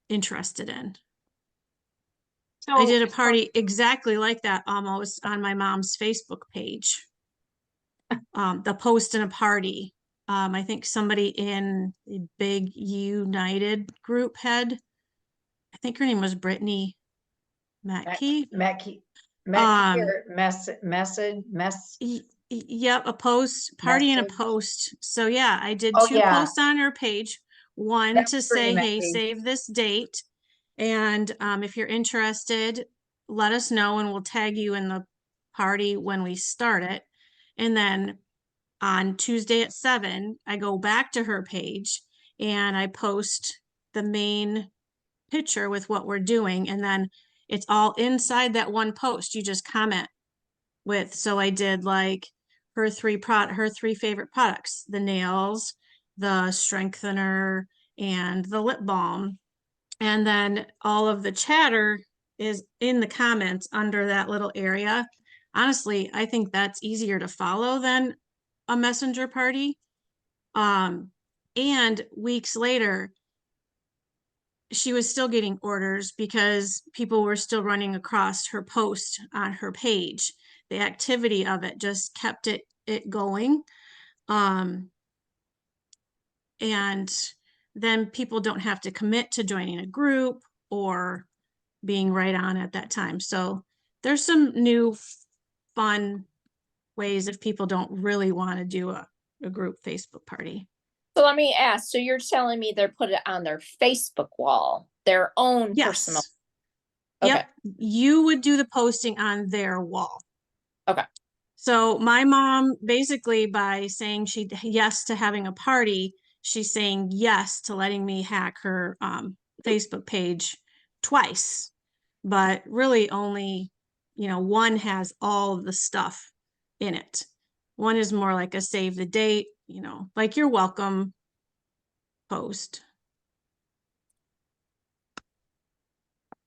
Speaker 6: interested in. I did a
Speaker 5: So-
Speaker 6: party exactly like that almost on my mom's Facebook page. The post in a party. I think somebody in the Big United group had, I think her name was Brittany Mackey.
Speaker 1: Mackie,
Speaker 6: Um,
Speaker 1: or message,
Speaker 6: Yep, a post, party and a
Speaker 1: Message.
Speaker 6: post. So yeah, I did
Speaker 1: Oh,
Speaker 6: 2
Speaker 1: yeah.
Speaker 6: posts on her page. One
Speaker 1: That's
Speaker 6: to
Speaker 1: pretty
Speaker 6: say, hey,
Speaker 1: Mackey.
Speaker 6: save this date. And if you're interested, let us know and we'll tag you in the party when we start it. And then on Tuesday at 7, I go back to her page and I post the main picture with what we're doing. And then it's all inside that one post. You just comment with, so I did like her her 3 favorite products, the nails, the strengthener, and the lip balm. And then all of the chatter is in the comments under that little area. Honestly, I think that's easier to follow than a messenger party. And weeks later, she was still getting orders because people were still running across her post on her page. The activity of it just kept it going. And then people don't have to commit to joining a group or being right on at that time. So there's some new fun ways if people don't really want to do a group Facebook party.
Speaker 4: So let me ask, so you're telling me they're put it on their Facebook wall, their own personal?
Speaker 6: Yes.
Speaker 4: Okay.
Speaker 6: Yep. You would do the posting on their wall.
Speaker 4: Okay.
Speaker 6: So my mom, basically by saying yes to having a party, she's saying yes to letting me hack her Facebook page twice. But really only, one has all of the stuff in it. One is more like a save the date, like you're welcome post.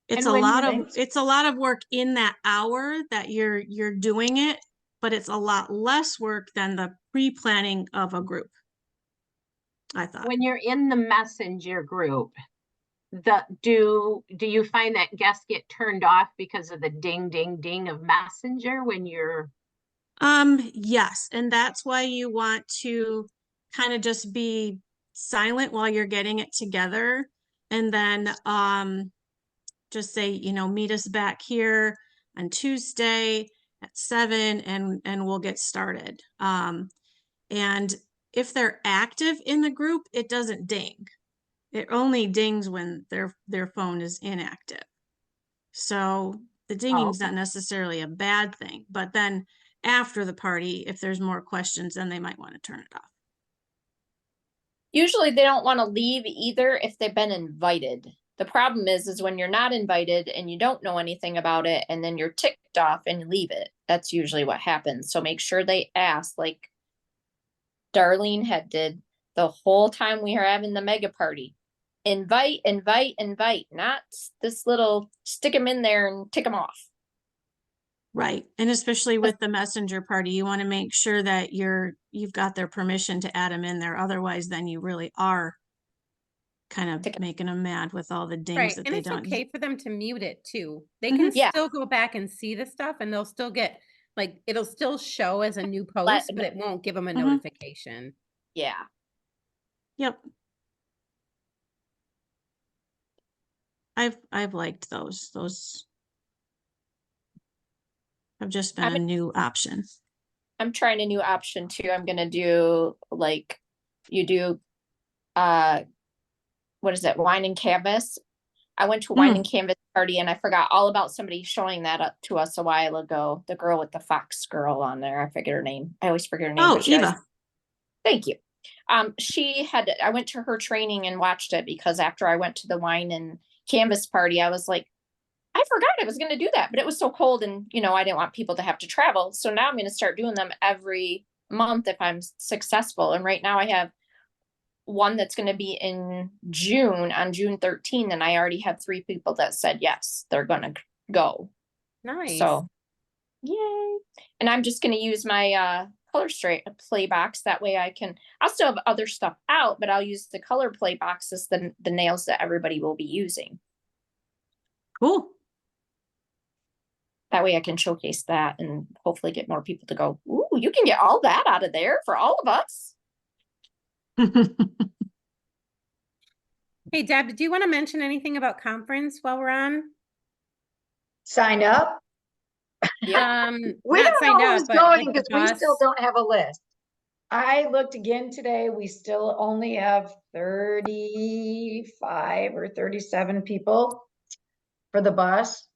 Speaker 6: It's
Speaker 5: And when
Speaker 6: it's a lot of work in that hour that you're doing it, but it's a lot less work than the pre-planning of a group, I thought.
Speaker 5: When you're in the messenger group, do you find that guests get turned off because of the ding, ding, ding of messenger when you're?
Speaker 6: Yes, and that's why you want to kind of just be silent while you're getting it together, and then just say, meet us back here on Tuesday at 7 and we'll get started. And if they're active in the group, it doesn't ding. It only dings when their phone is inactive. So the dinging is not necessarily a bad thing, but then after the party, if there's more questions, then they might want to turn it off.
Speaker 4: Usually they don't want to leave either if they've been invited. The problem is when you're not invited and you don't know anything about it and then you're ticked off and you leave it. That's usually what happens. So make sure they ask, like Darlene had did the whole time we were having the mega party. Invite, invite, invite, not this little stick them in there and tick them off.
Speaker 6: Right. And especially with the messenger party, you want to make sure that you've got their permission to add them in there. Otherwise, then you really are kind of making them mad with all the dings
Speaker 2: Right,
Speaker 6: that
Speaker 2: and
Speaker 6: they
Speaker 2: it's
Speaker 6: don't.
Speaker 2: okay for them to mute it too. They
Speaker 6: Mhm.
Speaker 2: can
Speaker 4: Yeah.
Speaker 2: still go back and see the stuff and they'll still get, like, it'll still show as a new
Speaker 4: Let-
Speaker 2: post, but it won't give them a
Speaker 6: Mhm.
Speaker 2: notification.
Speaker 4: Yeah.
Speaker 6: Yep. I've liked those. Those have just been a new option.
Speaker 4: I'm trying a new option too. I'm gonna do like you do what is it, wine and canvas. I went to a wine and canvas party and I forgot all about somebody showing that up to us a while ago. The girl with the fox girl on there. I forget her name. I always forget her name.
Speaker 6: Oh,
Speaker 4: but she always-
Speaker 6: Eva.
Speaker 4: Thank you. I went to her training and watched it because after I went to the wine and canvas party, I was like, I forgot I was going to do that, but it was so cold and, I didn't want people to have to travel. So now I'm going to start doing them every month if I'm successful. And right now I have one that's going to be in June on June 13th. And I already have 3 people that said, yes, they're going to go.
Speaker 2: Nice.
Speaker 4: So yay. And I'm just going to use my, color straight play box. That way I'll still have other stuff out, but I'll use the color play box as the nails that everybody will be using.
Speaker 6: Cool.
Speaker 4: That way I can showcase that and hopefully get more people to go, ooh, you can get all that out of there for all of us.
Speaker 2: Hey, Deb, do you want to mention anything about conference while we're on?
Speaker 1: Sign up. We
Speaker 2: Not
Speaker 1: don't
Speaker 2: signed
Speaker 1: know
Speaker 2: up,
Speaker 1: who's
Speaker 2: but
Speaker 1: going
Speaker 2: like the
Speaker 1: because we still
Speaker 2: bus.
Speaker 1: don't have a list. I looked again today. We still only have 35 or 37 people for the bus.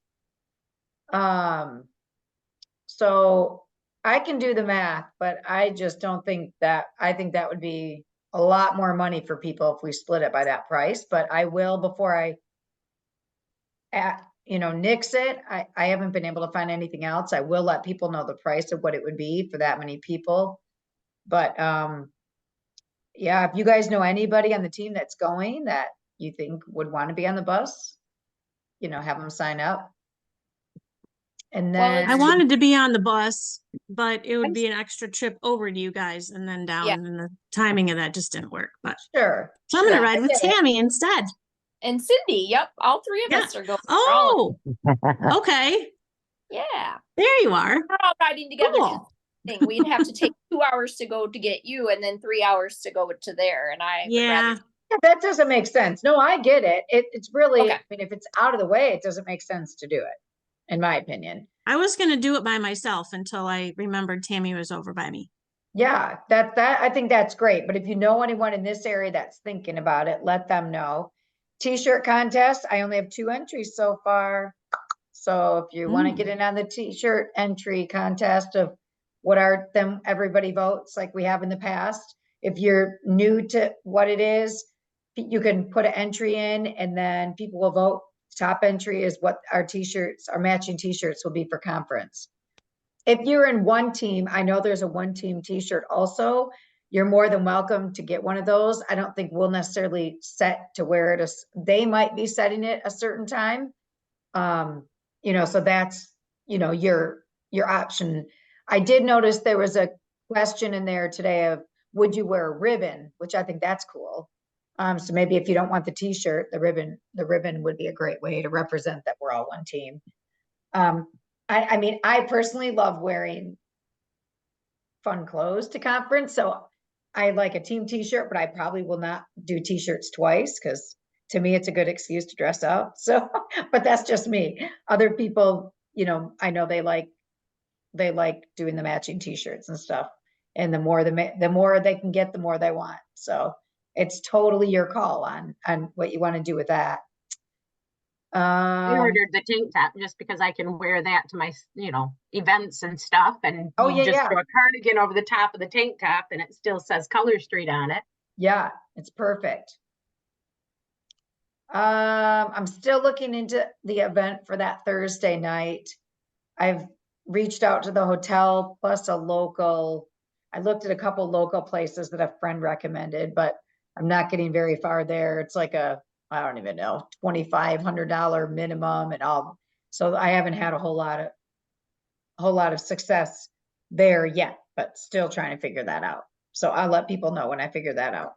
Speaker 1: So I can do the math, but I just don't think that, I think that would be a lot more money for people if we split it by that price, but I will before I nix it. I haven't been able to find anything else. I will let people know the price of what it would be for that many people. But, yeah, if you guys know anybody on the team that's going that you think would want to be on the bus, have them sign up. And
Speaker 4: Well,
Speaker 1: then.
Speaker 6: I wanted to be on the bus, but it would be an extra trip over to you guys and then down,
Speaker 4: Yeah.
Speaker 6: and the timing of that just didn't work. But
Speaker 1: Sure.
Speaker 6: so I'm gonna
Speaker 1: sure,
Speaker 6: ride
Speaker 1: I
Speaker 6: with
Speaker 1: get it.
Speaker 6: Tammy instead.
Speaker 4: And Cindy, yep, all three of
Speaker 6: Yeah.
Speaker 4: us are going. We're all-
Speaker 6: Oh, okay.
Speaker 4: yeah,
Speaker 6: There you are.
Speaker 4: we're all riding together.
Speaker 6: Cool.
Speaker 4: Thing. We'd have to take 2 hours to go to get you, and then 3 hours to go to there. And I would
Speaker 6: Yeah.
Speaker 4: rather.
Speaker 1: Yeah, that doesn't make sense. No, I get it. It's really,
Speaker 4: Okay.
Speaker 1: I mean, if it's out of the way, it doesn't make sense to do it, in my opinion.
Speaker 6: I was gonna do it by myself until I remembered Tammy was over by me.
Speaker 1: Yeah, that I think that's great. But if you know anyone in this area that's thinking about it, let them know. T-shirt contest, I only have 2 entries so far. So if you want to get in on the T-shirt entry contest of what are them, everybody votes like we have in the past. If you're new to what it is, you can put an entry in and then people will vote. Top entry is what our T-shirts, our matching T-shirts will be for conference. If you're in one team, I know there's a one team T-shirt also. You're more than welcome to get one of those. I don't think we'll necessarily set to wear it. They might be setting it a certain time. So that's, your option. I did notice there was a question in there today of, would you wear a ribbon? Which I think that's cool. So maybe if you don't want the T-shirt, the ribbon would be a great way to represent that we're all one team. I mean, I personally love wearing fun clothes to conference. So I like a team T-shirt, but I probably will not do T-shirts twice because to me, it's a good excuse to dress up. So, but that's just me. Other people, I know they like doing the matching T-shirts and stuff. And the more they can get, the more they want. So it's totally your call on what you want to do with that.
Speaker 5: I ordered the tank top just because I can wear that to my, events and stuff. And
Speaker 1: Oh,
Speaker 5: you
Speaker 1: yeah,
Speaker 5: just
Speaker 1: yeah.
Speaker 5: throw a cardigan over the top of the tank top and it still says Color Street on it.
Speaker 1: Yeah, it's perfect. I'm still looking into the event for that Thursday night. I've reached out to the hotel plus a local. I looked at a couple local places that a friend recommended, but I'm not getting very far there. It's like I don't even know, $2,500 minimum and all. So I haven't had a whole lot of success there yet, but still trying to figure that out. So I'll let people know when I figure that out.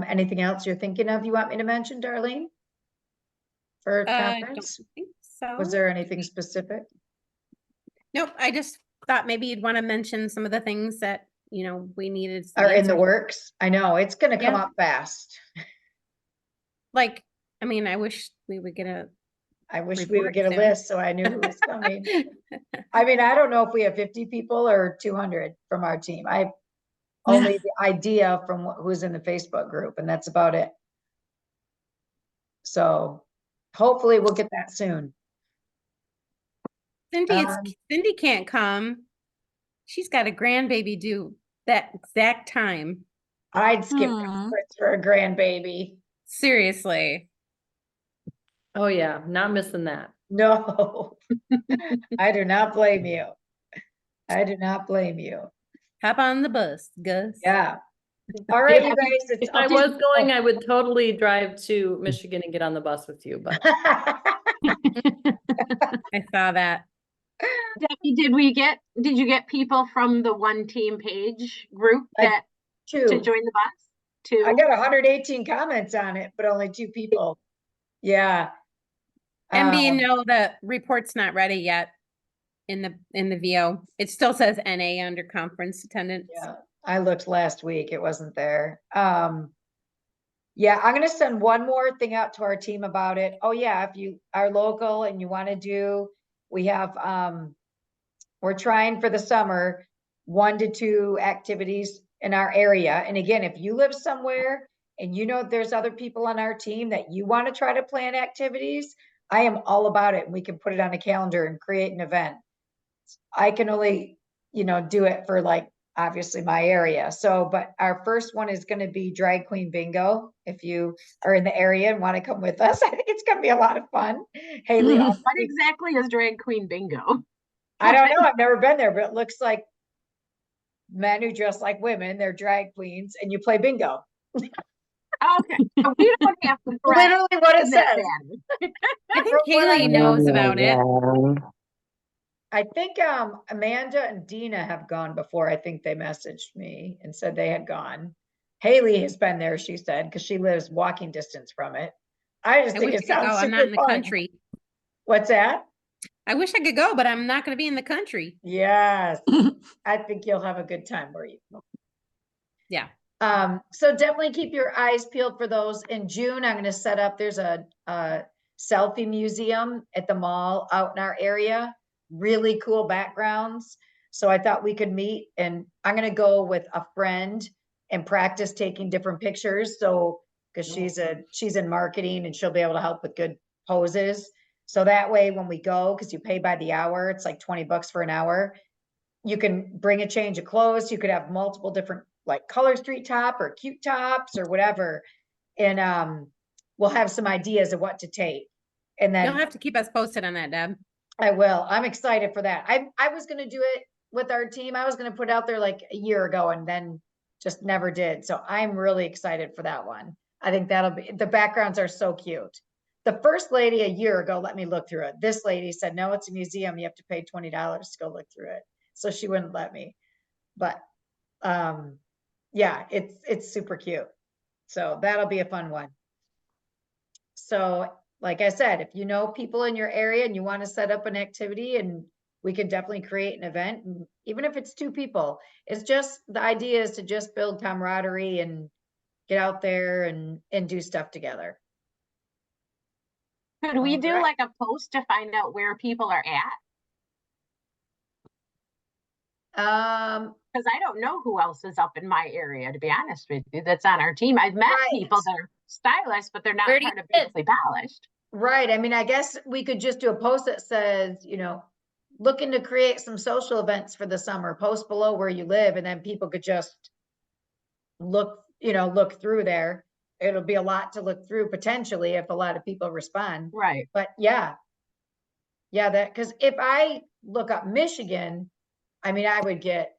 Speaker 1: Anything else you're thinking of you want me to mention, Darlene? For
Speaker 2: I don't
Speaker 1: conference?
Speaker 2: think so.
Speaker 1: Was there anything specific?
Speaker 2: Nope, I just thought maybe you'd want to mention some of the things that, we needed. some
Speaker 1: Are in the
Speaker 2: answers.
Speaker 1: works? I know, it's gonna come
Speaker 2: Yeah.
Speaker 1: up fast.
Speaker 2: Like, I mean, I wish we would get a.
Speaker 1: I wish we would
Speaker 2: Report
Speaker 1: get a
Speaker 2: soon.
Speaker 1: list so I knew who was coming. I mean, I don't know if we have 50 people or 200 from our team. I have only the idea from who's in the Facebook group, and that's about it. So hopefully we'll get that soon.
Speaker 2: Cindy can't come. She's got a grandbaby due that exact time.
Speaker 1: I'd skip
Speaker 6: Aw.
Speaker 1: conference for a grandbaby.
Speaker 2: Seriously.
Speaker 7: Oh, yeah, not missing that.
Speaker 1: No, I do not blame you. I do not blame you.
Speaker 2: Hop on the bus, Gus.
Speaker 1: Yeah. All right,
Speaker 7: Yeah,
Speaker 1: you guys. It's
Speaker 7: If I was going, I would totally drive to Michigan and get on the bus with you, but
Speaker 2: I saw that.
Speaker 5: Debbie, did you get people from the one team page group
Speaker 1: I-
Speaker 5: to
Speaker 1: Two.
Speaker 5: join the bus? Two?
Speaker 1: I got 118 comments on it, but only 2 people. Yeah.
Speaker 2: MB,
Speaker 1: Um,
Speaker 2: no, the report's not ready yet in the VO. It still says NA under conference attendance.
Speaker 1: Yeah, I looked last week, it wasn't there. Yeah, I'm gonna send one more thing out to our team about it. Oh, yeah, if you are local and you wanna do, we have, we're trying for the summer, 1 to 2 activities in our area. And again, if you live somewhere and you know there's other people on our team that you wanna try to plan activities, I am all about it. We can put it on a calendar and create an event. I can only, do it for like, obviously my area. So, but our first one is gonna be drag queen bingo. If you are in the area and wanna come with us, I think it's gonna be a lot of fun. Haley,
Speaker 6: Mhm.
Speaker 5: What exactly is drag queen bingo?
Speaker 1: I don't know, I've never been there, but it looks like men who dress like women, they're drag queens, and you play bingo.
Speaker 5: Okay, so we don't have to.
Speaker 1: Literally what it
Speaker 5: threaten that
Speaker 1: says.
Speaker 5: matter.
Speaker 2: I think
Speaker 1: From what I
Speaker 2: Haley knows about it.
Speaker 1: I think Amanda and Dina have gone before. I think they messaged me and said they had gone. Haley has been there, she said, because she lives walking distance from it. I just
Speaker 2: I
Speaker 1: think
Speaker 2: wish
Speaker 1: it
Speaker 2: I could go.
Speaker 1: sounds
Speaker 2: I'm not
Speaker 1: super
Speaker 2: in the
Speaker 1: fun.
Speaker 2: country.
Speaker 1: What's that?
Speaker 2: I wish I could go, but I'm not gonna be in the country.
Speaker 1: Yes, I think you'll have a good time where you.
Speaker 2: Yeah.
Speaker 1: So definitely keep your eyes peeled for those. In June, I'm gonna set up, there's a selfie museum at the mall out in our area. Really cool backgrounds. So I thought we could meet, and I'm gonna go with a friend and practice taking different pictures. So, because she's in marketing and she'll be able to help with good poses. So that way when we go, because you pay by the hour, it's like $20 for an hour. You can bring a change of clothes. You could have multiple different like color street top or cute tops or whatever. And we'll have some ideas of what to take. And
Speaker 2: You'll
Speaker 1: then
Speaker 2: have to keep us posted on that, Deb.
Speaker 1: I will. I'm excited for that. I was gonna do it with our team. I was gonna put it out there like a year ago and then just never did. So I'm really excited for that one. I think that'll be, the backgrounds are so cute. The first lady a year ago let me look through it. This lady said, no, it's a museum. You have to pay $20 to go look through it. So she wouldn't let me. But yeah, it's super cute. So that'll be a fun one. So like I said, if you know people in your area and you want to set up an activity, and we can definitely create an event, and even if it's 2 people, it's just, the idea is to just build camaraderie and get out there and do stuff together.
Speaker 5: Could we do
Speaker 1: Alright.
Speaker 5: like a post to find out where people are at? Because I don't know who else is up in my area, to be honest with you, that's on our team. I've met
Speaker 1: Right.
Speaker 5: people that are stylists, but they're not
Speaker 2: Where do you
Speaker 5: part of
Speaker 2: live?
Speaker 5: Beautifully Polished.
Speaker 1: right. I mean, I guess we could just do a post that says, looking to create some social events for the summer, post below where you live, and then people could just look through there. It'll be a lot to look through potentially if a lot of people respond.
Speaker 5: Right.
Speaker 1: But yeah. Yeah, that, because if I look up Michigan, I mean, I would get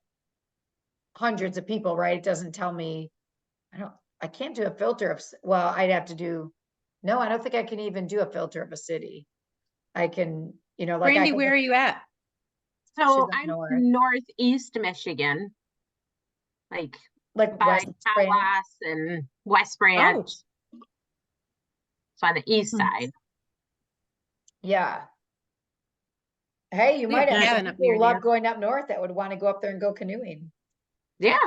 Speaker 1: hundreds of people, right? It doesn't tell me, I can't do a filter of, well, I'd have to do, no, I don't think I can even do a filter of a city. I can, like. I
Speaker 2: Brandy,
Speaker 1: can
Speaker 2: where
Speaker 1: look-
Speaker 2: are you at?
Speaker 5: So
Speaker 1: She's up
Speaker 5: I'm
Speaker 1: north.
Speaker 5: northeast Michigan, like
Speaker 1: Like
Speaker 5: by
Speaker 1: West Branch.
Speaker 5: Tawas and West Branch. So on the east
Speaker 6: Hmm.
Speaker 5: side.
Speaker 1: Yeah. Hey, you
Speaker 2: We have
Speaker 1: might have
Speaker 6: cabin
Speaker 1: some
Speaker 2: up
Speaker 1: people who
Speaker 2: near
Speaker 1: love
Speaker 2: there.
Speaker 1: going up north that would want to go up there and go canoeing.
Speaker 5: Yeah.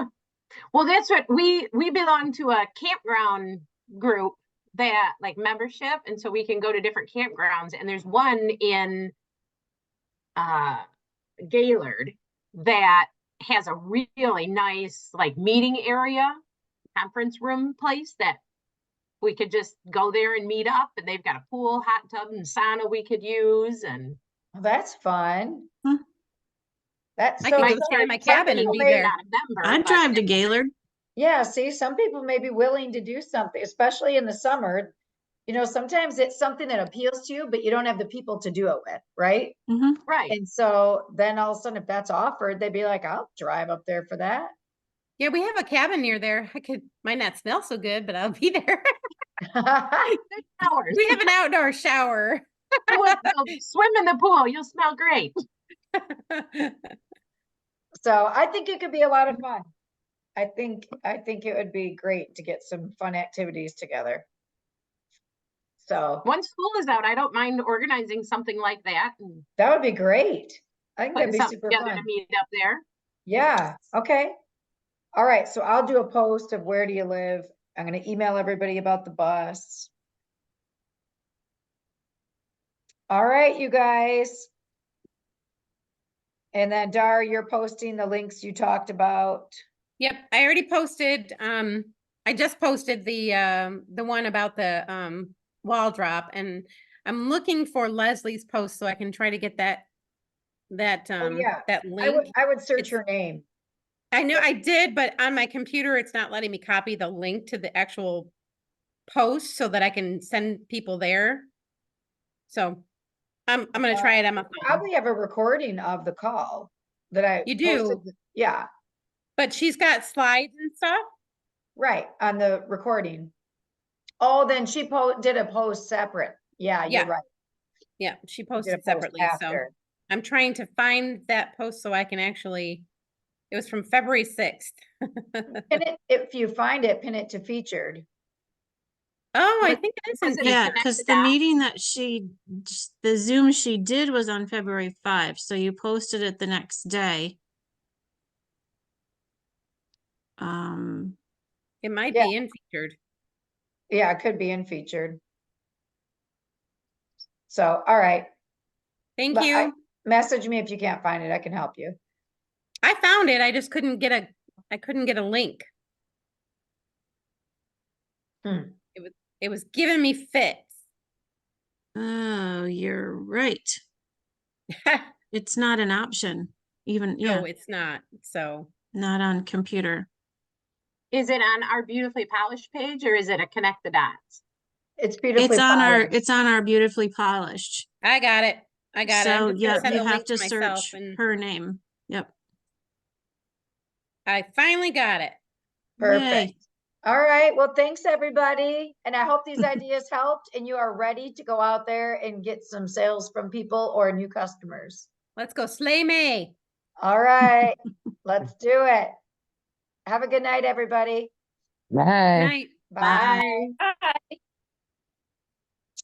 Speaker 5: Well, that's what we belong to, a campground group that like membership. And so we can go to different campgrounds, and there's one in Gaylord that has a really nice like meeting area, conference room place that we could just go there and meet up, and they've got a pool, hot tub, and sauna we could use. And
Speaker 1: Well, that's fun.
Speaker 6: Hmm.
Speaker 1: That's
Speaker 2: I
Speaker 1: so.
Speaker 2: could go
Speaker 5: Might
Speaker 2: stay in my
Speaker 5: charge
Speaker 2: cabin and
Speaker 5: people
Speaker 2: be
Speaker 5: who are
Speaker 2: there.
Speaker 5: not a member,
Speaker 6: I'd
Speaker 5: but
Speaker 6: drive to Gaylord.
Speaker 1: Yeah, see, some people may be willing to do something, especially in the summer. Sometimes it's something that appeals to you, but you don't have the people to do it with, right?
Speaker 6: Mhm.
Speaker 5: right.
Speaker 1: And so then all of a sudden, if that's offered, they'd be like, I'll drive up there for that.
Speaker 2: Yeah, we have a cabin near there. Might not smell so good, but I'll be there.
Speaker 5: Hours.
Speaker 2: We have an outdoor shower.
Speaker 5: Well, swim in the pool, you'll smell great.
Speaker 1: So I think it could be a lot of fun. I think it would be great to get some fun activities together. So
Speaker 5: Once school is out, I don't mind organizing something like that and
Speaker 1: that would be great. I think that'd
Speaker 5: putting
Speaker 1: be
Speaker 5: something
Speaker 1: super
Speaker 5: together
Speaker 1: fun.
Speaker 5: to meet up there.
Speaker 1: Yeah, okay. All right, so I'll do a post of where do you live? I'm gonna email everybody about the bus. All right, you guys. And then Dar, you're posting the links you talked about.
Speaker 2: Yep, I already posted, I just posted the one about the, wall drop, and I'm looking for Leslie's post so I can try to get that,
Speaker 1: Oh, yeah.
Speaker 2: that
Speaker 1: I would,
Speaker 2: link.
Speaker 1: I would search
Speaker 2: It's-
Speaker 1: her name.
Speaker 2: I know I did, but on my computer, it's not letting me copy the link to the actual post so that I can send people there. So I'm gonna try it on my phone.
Speaker 1: Probably have a recording of the call that I.
Speaker 2: You do?
Speaker 1: posted. Yeah,
Speaker 2: But she's got slides and stuff.
Speaker 1: right, on the recording. Oh, then she did a post separate. Yeah, you're
Speaker 2: Yeah.
Speaker 1: right.
Speaker 2: Yeah, she
Speaker 1: She did a
Speaker 2: posted
Speaker 1: post
Speaker 2: separately, so
Speaker 1: after.
Speaker 2: I'm trying to find that post so I can actually, it was from February 6th.
Speaker 1: Pin it, if you find it, pin it to featured.
Speaker 2: Oh, I
Speaker 5: But
Speaker 2: think it is
Speaker 5: was
Speaker 2: in
Speaker 5: it a
Speaker 6: Yeah,
Speaker 2: featured.
Speaker 6: because
Speaker 5: connected
Speaker 6: the
Speaker 5: app?
Speaker 6: meeting that the Zoom she did was on February 5, so you posted it the next day.
Speaker 2: It might
Speaker 1: Yeah.
Speaker 2: be in featured.
Speaker 1: Yeah, it could be in featured. So, all right.
Speaker 2: Thank
Speaker 1: But
Speaker 2: you.
Speaker 1: message me if you can't find it. I can help you.
Speaker 2: I found it. I just couldn't get a link.
Speaker 1: Hmm.
Speaker 2: It was giving me fits.
Speaker 6: Oh, you're right. It's not an option, even, yeah,
Speaker 2: No, it's not. So
Speaker 6: not on computer.
Speaker 5: Is it on our beautifully polished page or is it a connect the dots?
Speaker 1: It's beautifully polished.
Speaker 6: It's on our beautifully polished.
Speaker 2: I got it. I got it.
Speaker 6: So,
Speaker 2: I'm just gonna
Speaker 6: yeah,
Speaker 2: send
Speaker 6: you
Speaker 2: the
Speaker 6: have
Speaker 2: link
Speaker 6: to
Speaker 2: to myself,
Speaker 6: search
Speaker 2: and
Speaker 6: her name. Yep.
Speaker 2: I finally got it.
Speaker 1: Perfect.
Speaker 6: Yay.
Speaker 1: All right. Well, thanks everybody. And I hope these ideas helped and you are ready to go out there and get some sales from people or new customers.
Speaker 2: Let's go slay May.
Speaker 1: All right. Let's do it. Have a good night, everybody.
Speaker 2: Night.
Speaker 1: Bye.
Speaker 4: Bye.